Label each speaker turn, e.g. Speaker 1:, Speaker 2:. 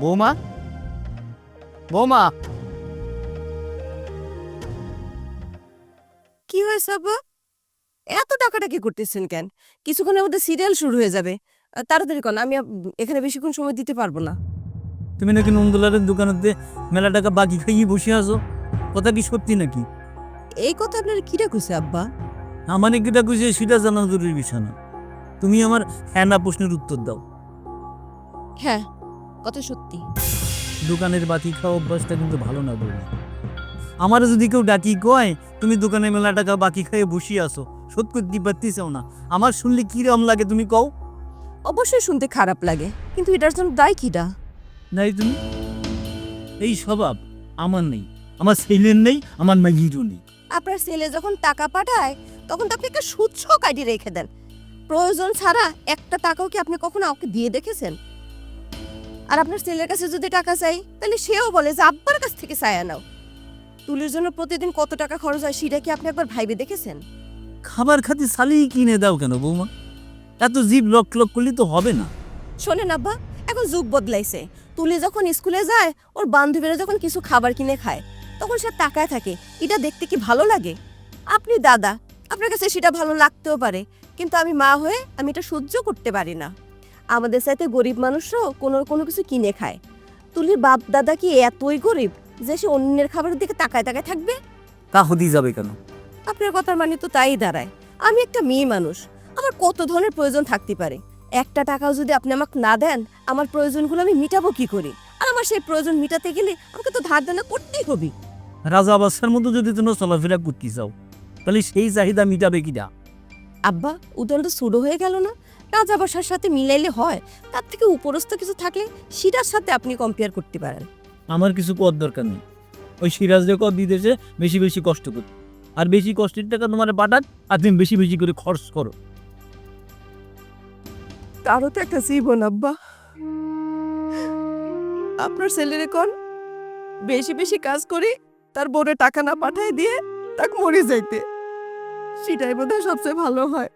Speaker 1: বৌমা, বৌমা,
Speaker 2: কি হয়েছে আব্বা? এত টাকাটাকি করতেছেন কেন? কিছুক্ষণের মধ্যে সিরিয়াল শুরু হয়ে যাবে। তাড়াতাড়ি কর, আমি এখানে বেশিক্ষণ সময় দিতে পারবো না।
Speaker 1: তুমি নাকি নন্দলালের দোকানেতে মেলা টাকা বাকি খাইয়ে বসে আছো, কথা কি সত্যি নাকি?
Speaker 2: এই কথা আপনার কিরা কইছে আব্বা?
Speaker 1: আমার কিটা কইছে সেটা জানা জরুরি বিষয় না। তুমি আমার হ্যাঁ না প্রশ্নের উত্তর দাও।
Speaker 2: হ্যাঁ, কথা সত্যি।
Speaker 1: দোকানের বাকি খাওয়া অভ্যাসটা কিন্তু ভালো না বৌমা। আমার যদি কেউ ডাকি কয় তুমি দোকানে মেলা টাকা বাকি খাইয়ে বসে আছো, শোধ করতে পারতেছও না, আমার শুনলে কিরম লাগে তুমি কও?
Speaker 2: অবশ্যই শুনতে খারাপ লাগে, কিন্তু এটার জন্য দায় কিটা?
Speaker 1: নাই তুমি, এই স্বভাব আমার নেই, আমার ছেলের নেই, আমার মাইয়েরও নেই।
Speaker 2: আপনার ছেলে যখন টাকা পাঠায় তখন তো আপনি একটা সুৎস কাটি রেখে দেন। প্রয়োজন ছাড়া একটা টাকাও কি আপনি কখনো আমাকে দিয়ে দেখেছেন? আর আপনার ছেলের কাছে যদি টাকা চাই তাহলে সেও বলে যে আব্বার কাছ থেকে চায়া নাও। তুলির জন্য প্রতিদিন কত টাকা খরচ হয় সেটা কি আপনি একবার ভাইবে দেখেছেন?
Speaker 1: খাবার খাতে সালিয়ে কিনে দাও কেন বৌমা? এত জীব লক লক করলে তো হবে না।
Speaker 2: শোনেন আব্বা, এখন যুগ বদলাইছে। তুলি যখন স্কুলে যায়, ওর বান্ধবীরা যখন কিছু খাবার কিনে খায়, তখন সে টাকায় থাকে। এটা দেখতে কি ভালো লাগে? আপনি দাদা, আপনার কাছে সেটা ভালো লাগতেও পারে, কিন্তু আমি মা হয়ে আমি এটা সহ্য করতে পারি না। আমাদের সাথে গরিব মানুষও কোনো কোনো কিছু কিনে খায়। তুলির বাপ দাদা কি এতই গরিব যে সে অন্যের খাবারের দিকে তাকায় তাকায় থাকবে?
Speaker 1: তা হতেই যাবে কেন?
Speaker 2: আপনার কথার মানে তো তাই দাঁড়ায়। আমি একটা মেয়ে মানুষ, আমার কত ধরনের প্রয়োজন থাকতে পারে। একটা টাকাও যদি আপনি আমাকে না দেন, আমার প্রয়োজনগুলো আমি মিটাবো কি করে? আর আমার সেই প্রয়োজন মিটাতে গেলে আমাকে তো ধার দেনা করতেই হবে।
Speaker 1: রাজা বাদশার মতো যদি তুমি চলাফেরা করতে চাও, তাহলে সেই চাহিদা মিটাবে কিনা?
Speaker 2: আব্বা, উদাহরণ তো শুরু হয়ে গেল না? রাজা বসার সাথে মিলাইলে হয়, তার থেকে উপরস্থ কিছু থাকলে সেটার সাথে আপনি কম্পেয়ার করতে পারেন।
Speaker 1: আমার কিছু কর দরকার নেই। ওই সিরাজ রেকর বিদেশে বেশি বেশি কষ্ট করি, আর বেশি কষ্টের টাকা তোমার পাঠান, আর তুমি বেশি বেশি করে খরচ করো।
Speaker 2: তারও তো একটা জীবন আব্বা। আপনার ছেলেরে কোন বেশি বেশি কাজ করি, তার বোনে টাকা না পাঠায় দিয়ে তাকে মরে যাইতে, সেটাই বোধহয় সবচেয়ে ভালো হয়।